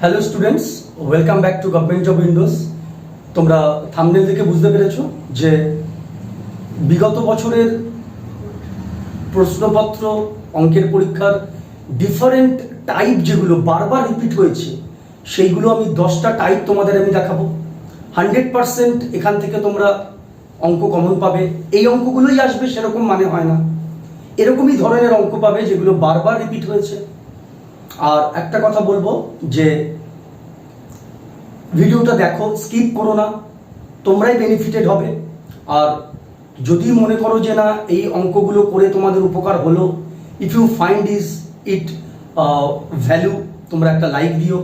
Hello students, welcome back to government job Windows. তোমরা thumbnail দেখে বুঝতে পেরেছো যে বিগত বছরের প্রশ্নপত্র অঙ্কের পরীক্ষার ডিফারেন্ট টাইপ যেগুলো বারবার রিপিট হয়েছে সেইগুলো আমি 10টা টাইপ তোমাদের আমি দেখাবো। 100% এখান থেকে তোমরা অঙ্ক কমন পাবে। এই অঙ্কগুলোই আসবে সেরকম মানে হয় না, এরকমই ধরনের অঙ্ক পাবে যেগুলো বারবার রিপিট হয়েছে। আর একটা কথা বলবো যে ভিডিওটা দেখো, স্কিপ করো না, তোমরাই বেনিফিটেড হবে। আর যদি মনে করো যে না এই অঙ্কগুলো করে তোমাদের উপকার হলো, if you find it value, তোমরা একটা লাইক দিও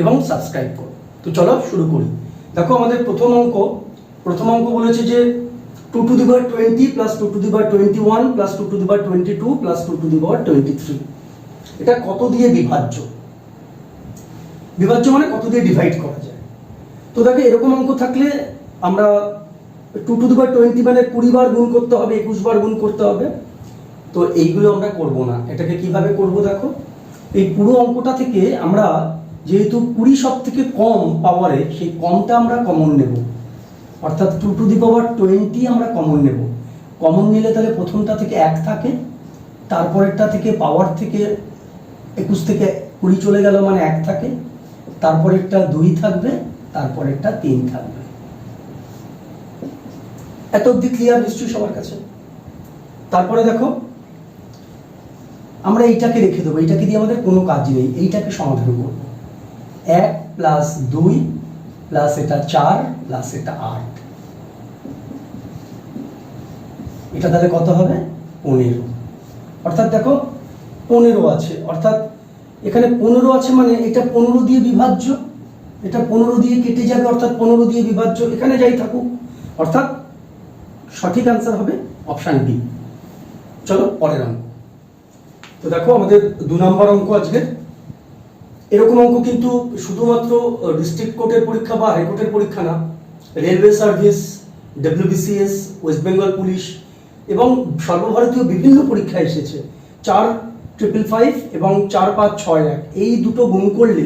এবং সাবস্ক্রাইব করো। তো চলো শুরু করি। দেখো আমাদের প্রথম অঙ্ক বলেছে যে 2 to the power 20 plus 2 to the power 21 plus 2 to the power 22 plus 2 to the power 23। এটা কত দিয়ে বিভাজ্য মানে কত দিয়ে ডিভাইড করা যায়। তো দেখো এরকম অঙ্ক থাকলে আমরা 2 to the power 20 মানে 20 বার গুণ করতে হবে, 21 বার গুণ করতে হবে। তো এইগুলো আমরা করব না। এটাকে কিভাবে করব দেখো, এই পুরো অঙ্কটা থেকে আমরা যেহেতু 20 সব থেকে কম পাওয়ারে, সেই কমটা আমরা কমন নেব, অর্থাৎ 2 to the power 20 আমরা কমন নেব। কমন নিলে তাহলে প্রথমটা থেকে 1 থাকে, তারপরেরটা থেকে পাওয়ার থেকে 21 থেকে 20 চলে গেল মানে 1 থাকে, তারপরেরটা 2 থাকবে, তারপরেরটা 3 থাকবে। এত অবধি ক্লিয়ার নিশ্চয়ই সবার কাছে? তারপরে দেখো আমরা এইটাকে রেখে দেবো, এইটাকে দিয়ে আমাদের কোনো কাজ নেই, এইটাকে সমাধান করব। 1 প্লাস 2 প্লাস এটা 4 প্লাস এটা 8, এটা তাহলে কত হবে? 15। অর্থাৎ দেখো 15 আছে, অর্থাৎ এখানে 15 আছে মানে এটা 15 দিয়ে বিভাজ্য, এটা 15 দিয়ে কেটে যাবে, অর্থাৎ 15 দিয়ে বিভাজ্য, এখানে যাই থাকুক, অর্থাৎ সঠিক আনসার হবে অপশন বি। চলো পরের অঙ্ক। তো দেখো আমাদের 2 নম্বর অঙ্ক আজকে। এরকম অঙ্ক কিন্তু শুধুমাত্র ডিস্ট্রিক্ট কোর্টের পরীক্ষা বা হাইকোর্টের পরীক্ষা না, railway service, WBCS, West Bengal police এবং সর্বভারতীয় বিভিন্ন পরীক্ষায় এসেছে। 4,555 এবং 4,561 এই দুটো গুণ করলে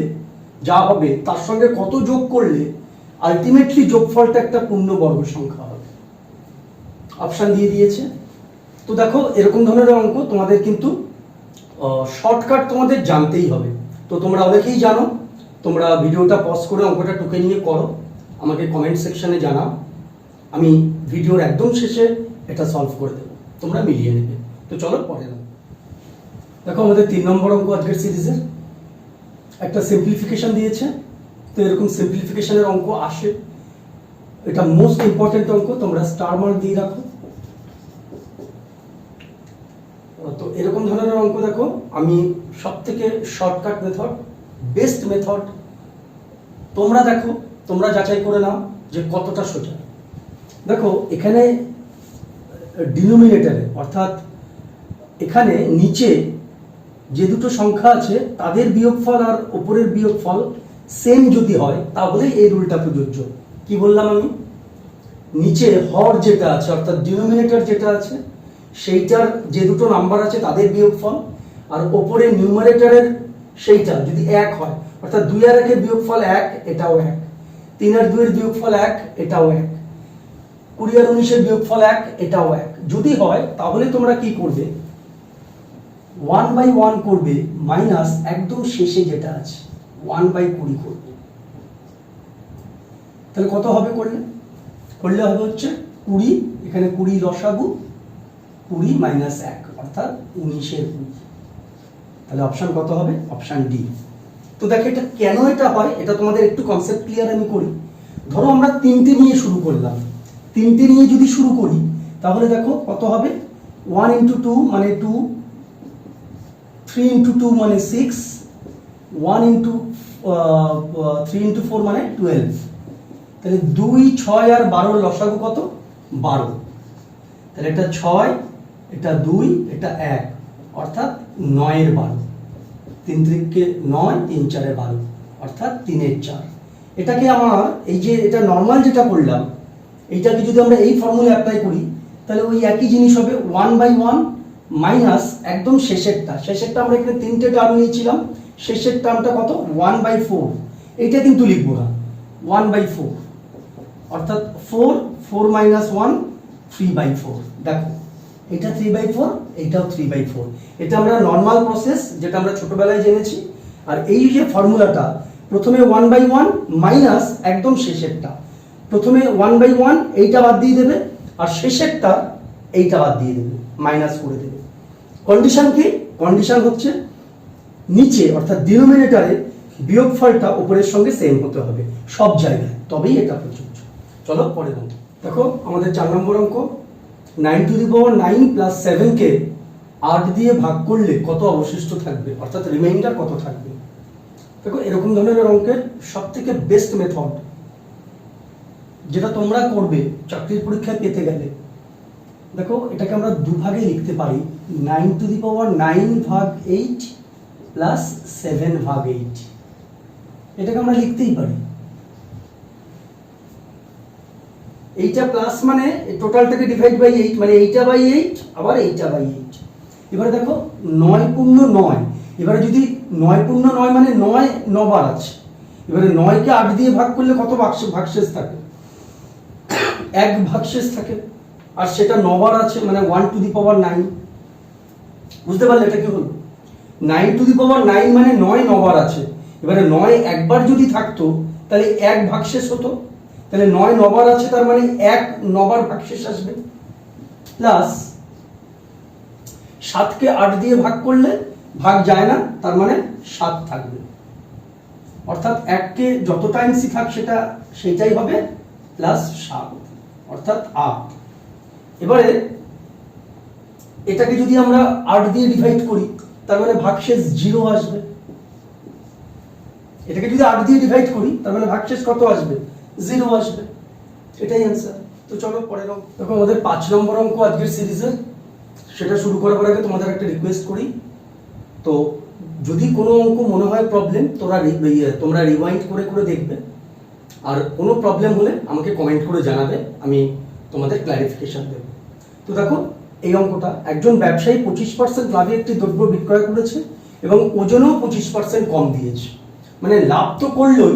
যা হবে তার সঙ্গে কত যোগ করলে আলটিমেটলি যোগফলটা একটা পূর্ণবর্গ সংখ্যা হবে। অপশন দিয়ে দিয়েছে। তো দেখো এরকম ধরনের অঙ্ক তোমাদের কিন্তু শর্টকাট তোমাদের জানতেই হবে। তো তোমরা অনেকেই জানো, তোমরা ভিডিওটা পজ করে অঙ্কটা টুকে নিয়ে করো, আমাকে কমেন্ট সেকশনে জানাও, আমি ভিডিওর একদম শেষে এটা সলভ করে দেবো, তোমরা মিলিয়ে নেবে। তো চলো পরের অঙ্ক। দেখো আমাদের 3 নম্বর অঙ্ক আজকের সিরিজের। একটা সিম্পলিফিকেশন দিয়েছে, তো এরকম সিম্পলিফিকেশনের অঙ্ক আসে, এটা মোস্ট ইম্পর্টেন্ট অঙ্ক, তোমরা স্টার মার্ক দিয়ে রাখো। তো এরকম ধরনের অঙ্ক দেখো আমি সব থেকে শর্টকাট মেথড, বেস্ট মেথড, তোমরা দেখো, তোমরা যাচাই করে নাও যে কতটা সোজা। দেখো এখানে ডিনোমিনেটরে, অর্থাৎ এখানে নিচে যে দুটো সংখ্যা আছে তাদের বিয়োগফল আর উপরের বিয়োগফল সেম যদি হয় তাহলে এই রুলটা প্রযোজ্য। কি বললাম আমি? নিচে হর যেটা আছে, অর্থাৎ ডিনোমিনেটর যেটা আছে সেইটার যে দুটো নাম্বার আছে তাদের বিয়োগফল, আর ওপরে নিউমারেটরের সেইটা যদি 1 হয়, অর্থাৎ 2 আর 1 এর বিয়োগফল 1, এটাও 1, 3 আর 2 এর বিয়োগফল 1, এটাও 1, 20 আর 19 এর বিয়োগফল 1, এটাও 1 যদি হয় তাহলে তোমরা কি করবে? 1/1 করবে, মাইনাস একদম শেষে যেটা আছে 1/20 করবে। তাহলে কত হবে করলে হবে হচ্ছে 20, এখানে 20 লসাগু, 20 মাইনাস 1 অর্থাৎ 19 এর 20। তাহলে অপশন কত হবে? Option D. তো দেখো এটা কেন এটা হয় এটা তোমাদের একটু কনসেপ্ট ক্লিয়ার আমি করি। ধরো আমরা 3টে নিয়ে শুরু করলাম, 3টে নিয়ে যদি শুরু করি তাহলে দেখো কত হবে? 1 into 2 মানে 2, 3 into 2 মানে 6, 1 into 3 into 4 মানে 12। তাহলে 2, 6 আর 12 লসাগু কত? 12। তাহলে এটা 6, এটা 2, এটা 1, অর্থাৎ 9 এর 12, 3 3 9, 3 4 12, অর্থাৎ 3 এর 4। এটাকে আমার এই যে এটা নর্মাল যেটা করলাম এইটাকে যদি আমরা এই ফর্মুলা অ্যাপ্লাই করি তাহলে ওই একই জিনিস হবে 1/1 মাইনাস একদম শেষেরটা আমরা এখানে 3টে টার্ম নিয়েছিলাম, শেষের টার্মটা কত? 1/4, এইটা কিন্তু লিখবো না, 1/4, অর্থাৎ 4 মাইনাস 1 3/4। দেখো এটা 3/4, এইটাও 3/4। এটা আমরা নর্মাল প্রসেস যেটা আমরা ছোটবেলায় জেনেছি। আর এই যে ফর্মুলাটা, প্রথমে 1/1 মাইনাস একদম শেষেরটা, প্রথমে 1/1 এইটা বাদ দিয়ে দেবে, আর শেষেরটা এইটা বাদ দিয়ে দেবে, মাইনাস করে দেবে। কন্ডিশন কি? কন্ডিশন হচ্ছে নিচে অর্থাৎ ডিনোমিনেটরে বিয়োগফলটা উপরের সঙ্গে সেম হতে হবে সব জায়গায়, তবেই এটা প্রযোজ্য। চলো পরের অঙ্ক দেখো। আমাদের 4 নম্বর অঙ্ক, 9⁹ প্লাস 7কে 8 দিয়ে ভাগ করলে কত অবশিষ্ট থাকবে, অর্থাৎ রিমাইন্ডার কত থাকবে। দেখো এরকম ধরনের অঙ্কের সব থেকে বেস্ট মেথড যেটা তোমরা করবে চাকরির পরীক্ষায় পেতে গেলে, দেখো এটাকে আমরা দুভাগে লিখতে পারি, 9⁹ ভাগ 8 প্লাস 7 ভাগ 8। এটাকে আমরা লিখতেই পারি। এইটা প্লাস মানে টোটালটাকে ডিভাইড বাই 8, মানে এইটা বাই 8 আবার এইটা বাই 8। এবারে দেখো 9 পূর্ণ 9, এবারে যদি 9 পূর্ণ 9 মানে 9 9বার আছে। এবারে 9কে 8 দিয়ে ভাগ করলে কত ভাগশেষ থাকে? 1 ভাগশেষ থাকে, আর সেটা 9বার আছে, মানে 1⁹9। বুঝতে পারলে এটা কি হলো? 9⁹9 মানে 9 9বার আছে। এবারে 9 একবার যদি থাকতো তাহলে 1 ভাগশেষ হতো, তাহলে 9 9বার আছে, তার মানে 1 9বার ভাগশেষ আসবে। প্লাস 7কে 8 দিয়ে ভাগ করলে ভাগ যায় না, তার মানে 7 থাকবে, অর্থাৎ 1কে যত টাইমসই থাক সেটাই হবে, প্লাস 7 অর্থাৎ 8। এবারে এটাকে যদি আমরা 8 দিয়ে ডিভাইড করি, তার মানে ভাগশেষ 0 আসবে। এটাকে যদি 8 দিয়ে ডিভাইড করি, তার মানে ভাগশেষ কত আসবে? 0 আসবে। এটাই অ্যান্সার। তো চলো পরের অঙ্ক দেখো। আমাদের 5 নম্বর অঙ্ক আজকের সিরিজের। সেটা শুরু করার আগে তোমাদের একটা রিকোয়েস্ট করি, তো যদি কোনো অঙ্ক মনে হয় প্রবলেম, তোমরা রিওয়াইন্ড করে করে দেখবে, আর কোনো প্রবলেম হলে আমাকে কমেন্ট করে জানাবে, আমি তোমাদের ক্ল্যারিফিকেশন দেব। তো দেখো এই অঙ্কটা, একজন ব্যবসায়ী 25% লাভে একটি দ্রব্য বিক্রয় করেছে এবং ওজনও 25% কম দিয়েছে। মানে লাভ তো করলোই,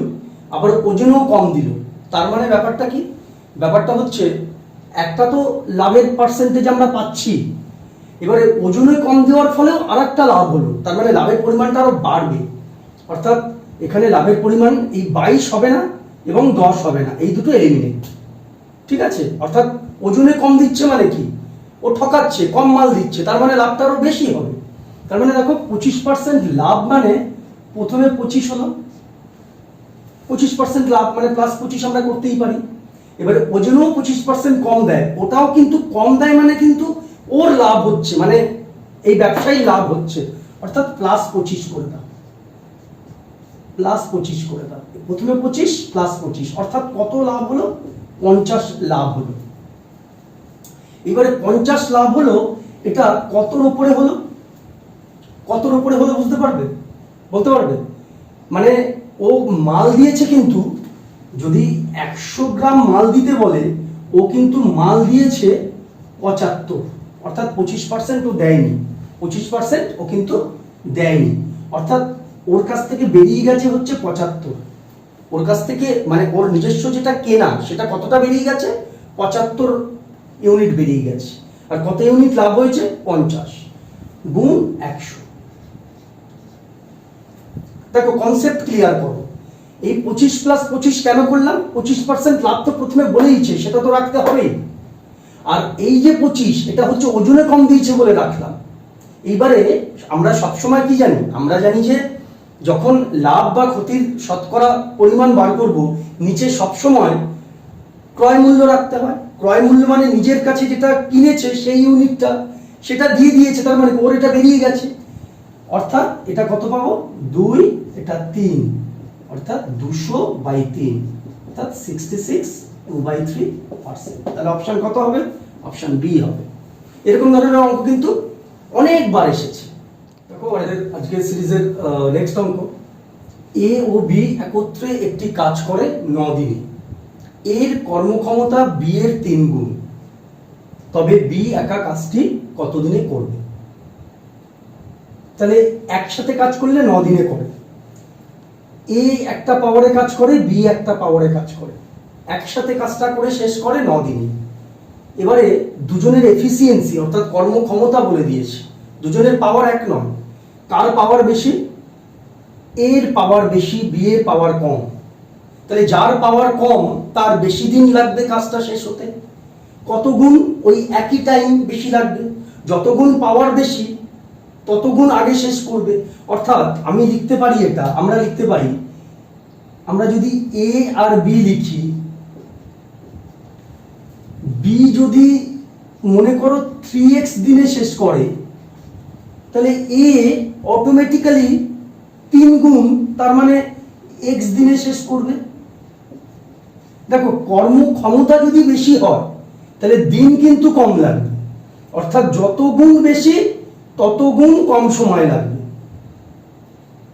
আবার ওজনও কম দিল। তার মানে ব্যাপারটা কি? ব্যাপারটা হচ্ছে একটা তো লাভের পার্সেন্টেজ আমরা পাচ্ছি, এবারে ওজনে কম দেওয়ার ফলেও আর একটা লাভ হলো, তার মানে লাভের পরিমাণটা আরো বাড়বে। অর্থাৎ এখানে লাভের পরিমাণ এই 22 হবে না এবং 10 হবে না, এই দুটো এলিমিনেট। ঠিক আছে? অর্থাৎ ওজনে কম দিচ্ছে মানে কি? ও ঠকাচ্ছে, কম মাল দিচ্ছে, তার মানে লাভটা আরো বেশি হবে। তার মানে দেখো 25% লাভ মানে প্রথমে 25 হলো, 25% লাভ মানে প্লাস 25 আমরা করতেই পারি। এবারে ওজনেও 25% কম দেয়, ওটাও কিন্তু কম দেয়, মানে কিন্তু ওর লাভ হচ্ছে, মানে এই ব্যবসায়ী লাভ হচ্ছে, অর্থাৎ প্লাস 25 করে দাও, প্লাস 25 করে দাও। প্রথমে 25 প্লাস 25, অর্থাৎ কত লাভ হলো? 50 লাভ হলো। এবারে 50 লাভ হলো, এটা কতর উপরে হলো? কতর উপরে হলো বুঝতে পারবে? বলতে পারবে? মানে ও মাল দিয়েছে, কিন্তু যদি 100 গ্রাম মাল দিতে বলে, ও কিন্তু মাল দিয়েছে 75, অর্থাৎ 25% ও দেয়নি, 25% ও কিন্তু দেয়নি, অর্থাৎ ওর কাছ থেকে বেরিয়ে গেছে হচ্ছে 75। ওর কাছ থেকে মানে ওর নিজস্ব যেটা কেনা সেটা কতটা বেরিয়ে গেছে? 75 ইউনিট বেরিয়ে গেছে। আর কত ইউনিট লাভ হয়েছে? 50 গুণ 100। দেখো কনসেপ্ট ক্লিয়ার করো। এই 25 প্লাস 25 কেন করলাম? 25% লাভ তো প্রথমে বলেইছে, সেটা তো রাখতে হবেই। আর এই যে 25, এটা হচ্ছে ওজনে কম দিয়েছে বলে রাখলাম। এইবারে আমরা সবসময় কি জানি? আমরা জানি যে যখন লাভ বা ক্ষতির শতকরা পরিমাণ বার করব, নিচে সবসময় ক্রয় মূল্য রাখতে হয়। ক্রয় মূল্য মানে নিজের কাছে যেটা কিনেছে সেই ইউনিটটা, সেটা দিয়ে দিয়েছে, তার মানে ওর এটা বেরিয়ে গেছে। অর্থাৎ এটা কত পাবো? 2, এটা 3, অর্থাৎ 200/3, অর্থাৎ 66 2/3%। তাহলে অপশন কত হবে? অপশন বি হবে। এরকম ধরনের অঙ্ক কিন্তু অনেকবার এসেছে। দেখো আমাদের আজকের সিরিজের নেক্সট অঙ্ক, এ ও বি একত্রে একটি কাজ করে 9 দিনে, এর কর্মক্ষমতা বি এর 3 গুণ, তবে বি একা কাজটি কত দিনে করবে? তাহলে একসাথে কাজ করলে 9 দিনে করে, এ একটা পাওয়ারে কাজ করে, বি একটা পাওয়ারে কাজ করে, একসাথে কাজটা করে শেষ করে 9 দিনে। এবারে দুজনের এফিসিয়েন্সি অর্থাৎ কর্মক্ষমতা বলে দিয়েছে, দুজনের পাওয়ার এক নয়। কার পাওয়ার বেশি? এর পাওয়ার বেশি, বি এর পাওয়ার কম। তাহলে যার পাওয়ার কম তার বেশি দিন লাগবে কাজটা শেষ হতে। কত গুণ? ওই একই টাইম বেশি লাগবে। যত গুণ পাওয়ার বেশি তত গুণ আগে শেষ করবে। অর্থাৎ আমি লিখতে পারি, এটা আমরা লিখতে পারি, আমরা যদি এ আর বি লিখি, বি যদি মনে করো 3x দিনে শেষ করে, তাহলে এ অটোমেটিক্যালি 3 গুণ, তার মানে x দিনে শেষ করবে। দেখো কর্মক্ষমতা যদি বেশি হয় তাহলে দিন কিন্তু কম লাগবে, অর্থাৎ যত গুণ বেশি তত গুণ কম সময় লাগবে।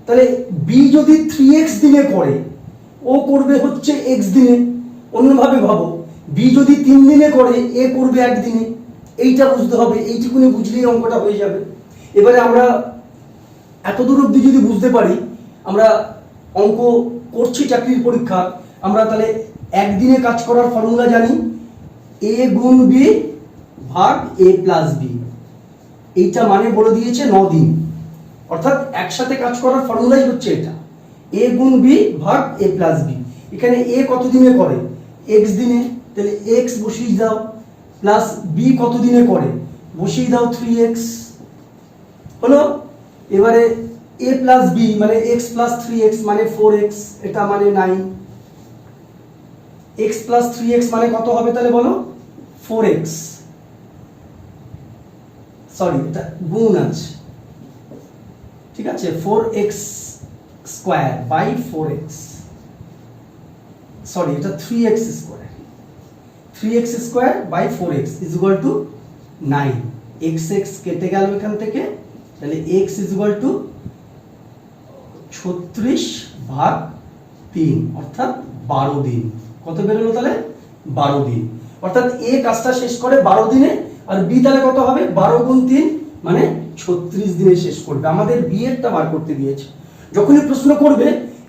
তাহলে বি যদি 3x দিনে করে, ও করবে হচ্ছে x দিনে। অন্যভাবে ভাবো, বি যদি 3 দিনে করে, এ করবে 1 দিনে। এইটা বুঝতে হবে, এইটুকুনি বুঝলেই অঙ্কটা হয়ে যাবে। এবারে আমরা এতদূর অবধি যদি বুঝতে পারি, আমরা অঙ্ক করছি চাকরির পরীক্ষা, আমরা তাহলে একদিনে কাজ করার ফর্মুলা জানি, এ গুণ বি ভাগ এ প্লাস বি। এইটা মানে বলে দিয়েছে 9 দিন, অর্থাৎ একসাথে কাজ করার ফর্মুলাই হচ্ছে এটা, এ গুণ বি ভাগ এ প্লাস বি। এখানে এ কত দিনে করে? x দিনে, তাহলে x বসিয়ে দাও, প্লাস বি কত দিনে করে? বসিয়ে দাও 3x। হলো? এবারে a প্লাস বি মানে x প্লাস 3x মানে 4x, এটা মানে 9। x প্লাস 3x মানে কত হবে তাহলে বলো? 4x। সরি, এটা গুণ আছে, ঠিক আছে, 4x square by 4x, sorry এটা 3x square, 3x square by 4x is equal to 9। x x কেটে গেল এখান থেকে, তাহলে x ইজ ইকুয়াল টু 36 ভাগ 3, অর্থাৎ 12 দিন। কত বেরোলো তাহলে? 12 দিন। অর্থাৎ এ কাজটা শেষ করে 12 দিনে, আর বি তাহলে কত হবে? 12 গুণ 3 মানে 36 দিনে শেষ করবে। আমাদের বি এরটা বার করতে দিয়েছে। যখনই প্রশ্ন করবে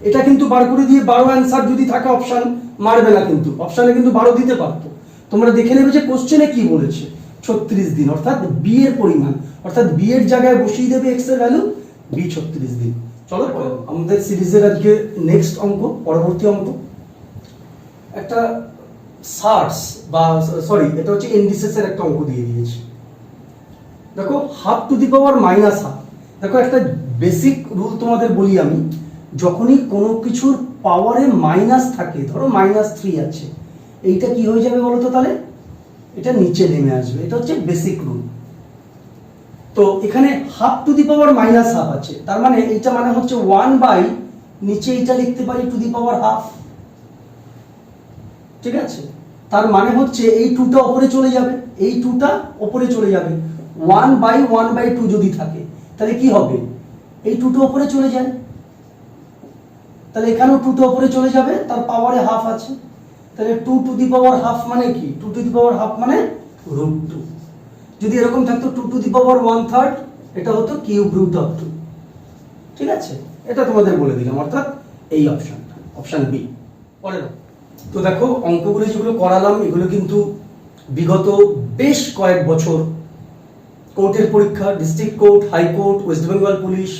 এটা কিন্তু বার করে দিয়ে 12 অ্যান্সার যদি থাকে অপশন মারবে না, কিন্তু অপশনে কিন্তু 12 দিতে পারতো। তোমরা দেখে নেবে যে কোশ্চেনে কি বলেছে, 36 দিন, অর্থাৎ বি এর পরিমাণ, অর্থাৎ বি এর জায়গায় বসিয়ে দেবে এক্স এর ভ্যালু, বি 36 দিন। চলো আমাদের সিরিজের আজকে নেক্সট অঙ্ক, পরবর্তী অঙ্ক একটা সার্স বা সরি এটা হচ্ছে ইন্ডিসেস এর একটা অঙ্ক দিয়ে দিয়েছে। দেখো have to the power minus half. দেখো একটা বেসিক রুল তোমাদের বলি আমি, যখনই কোনো কিছুর পাওয়ারে মাইনাস থাকে, ধরো -3 আছে, এইটা কি হয়ে যাবে বলো তো? তাহলে এটা নিচে নেমে আসবে। এটা হচ্ছে বেসিক রুল। তো এখানে have to the power minus half আছে, তার মানে এইটা মানে হচ্ছে 1 বাই, নিচে এটা লিখতে পারি টু দি পাওয়ার হাফ, ঠিক আছে। তার মানে হচ্ছে এই 2টা উপরে চলে যাবে, এই 2টা উপরে চলে যাবে। 1 বাই 1/2 যদি থাকে তাহলে কি হবে? এই 2টা উপরে চলে যায়, তাহলে এখানেও 2টা উপরে চলে যাবে, তার পাওয়ারে হাফ আছে। তাহলে 2 টু দি পাওয়ার হাফ মানে কি? 2 টু দি পাওয়ার হাফ মানে √2। যদি এরকম থাকতো 2 টু দি পাওয়ার 1/3, এটা হতো কিউব রুট অফ 2, ঠিক আছে। এটা তোমাদের বলে দিলাম, অর্থাৎ এই অপশনটা, অপশন বি। পরের তো দেখো অঙ্কগুলো যেগুলো করালাম এগুলো কিন্তু বিগত বেশ কয়েক বছর কোর্টের পরীক্ষা, district court, high court, West Bengal police,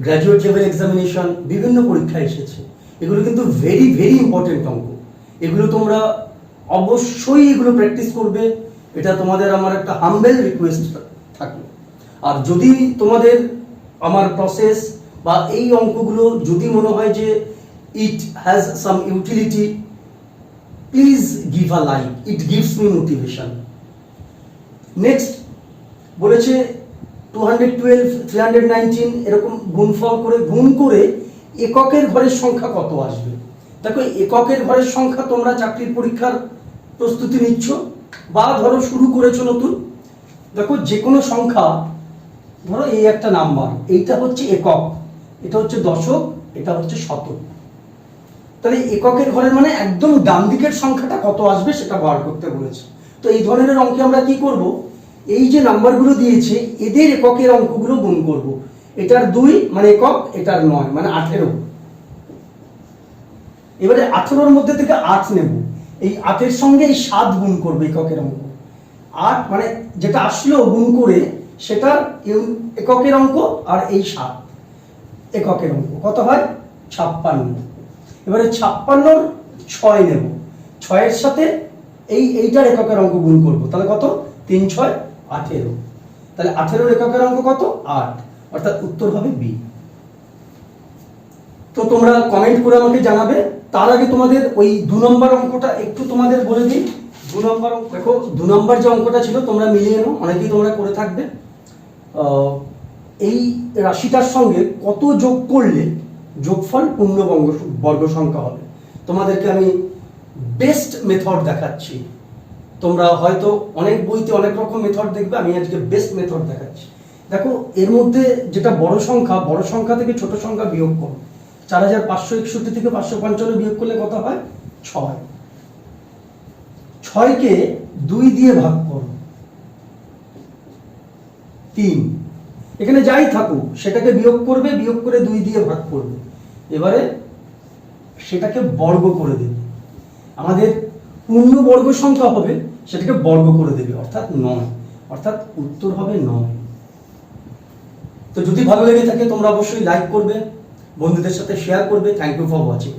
graduate level examination, বিভিন্ন পরীক্ষায় এসেছে। এগুলো কিন্তু ভেরি ভেরি ইম্পর্টেন্ট অঙ্ক। এগুলো তোমরা অবশ্যই এগুলো প্র্যাকটিস করবে, এটা তোমাদের আমার একটা হাম্বেল রিকোয়েস্ট থাকলো। আর যদি তোমাদের আমার প্রসেস বা এই অঙ্কগুলো যদি মনে হয় যে it has some utility, please give a like, it gives me motivation. Next বলেছে 212, 319 এরকম গুণফল করে গুণ করে এককের ঘরের সংখ্যা কত আসবে। দেখো এককের ঘরের সংখ্যা তোমরা চাকরির পরীক্ষার প্রস্তুতি নিচ্ছ বা ধরো শুরু করেছো নতুন, দেখো যে কোনো সংখ্যা, ধরো এই একটা নাম্বার, এইটা হচ্ছে একক, এটা হচ্ছে দশক, এটা হচ্ছে শতক। তাহলে এককের ঘরের মানে একদম ডান দিকের সংখ্যাটা কত আসবে সেটা বার করতে বলেছে। তো এই ধরনের অঙ্কে আমরা কি করব? এই যে নাম্বারগুলো দিয়েছে এদের এককের অঙ্কগুলো গুণ করব। এটার 2 মানে একক, এটার 9 মানে 18, এবারে 18-র মধ্যে থেকে 8 নেব, এই 8-এর সঙ্গে এই 7 গুণ করবে এককের অঙ্ক। 8 মানে যেটা আসলো গুণ করে সেটার এককের অঙ্ক, আর এই 7 এককের অঙ্ক, কত হয় 56। এবারে 56-র 6 নেব, 6-এর সাথে এইটার এককের অঙ্ক গুণ করব, তাহলে কত 3 6 18। তাহলে 18-র এককের অঙ্ক কত 8, অর্থাৎ উত্তর হবে বি। তো তোমরা কমেন্ট করে আমাকে জানাবে। তার আগে তোমাদের ওই 2 নম্বর অঙ্কটা একটু তোমাদের বলে দিই। 2 নম্বর অঙ্ক দেখো, 2 নম্বর যে অঙ্কটা ছিল তোমরা মিলিয়ে নাও, অনেকেই তোমরা করে থাকবে। এই রাশিটার সঙ্গে কত যোগ করলে যোগফল পূর্ণ বর্গ সংখ্যা হবে। তোমাদেরকে আমি বেস্ট মেথড দেখাচ্ছি। তোমরা হয়তো অনেক বইতে অনেক রকম মেথড দেখবে, আমি আজকে বেস্ট মেথড দেখাচ্ছি। দেখো, এর মধ্যে যেটা বড় সংখ্যা থেকে ছোট সংখ্যা বিয়োগ করো। 4561 থেকে 555 বিয়োগ করলে কত হয় 6। 6কে 2 দিয়ে ভাগ করো 3। এখানে যাই থাকুক সেটাকে বিয়োগ করবে, বিয়োগ করে 2 দিয়ে ভাগ করবে, এবারে সেটাকে বর্গ করে দেবে। আমাদের পূর্ণ বর্গ সংখ্যা হবে, সেটাকে বর্গ করে দেবে, অর্থাৎ 9, অর্থাৎ উত্তর হবে 9। তো যদি ভালো লেগে থাকে তোমরা অবশ্যই লাইক করবে, বন্ধুদের সাথে শেয়ার করবে। Thank you for watching.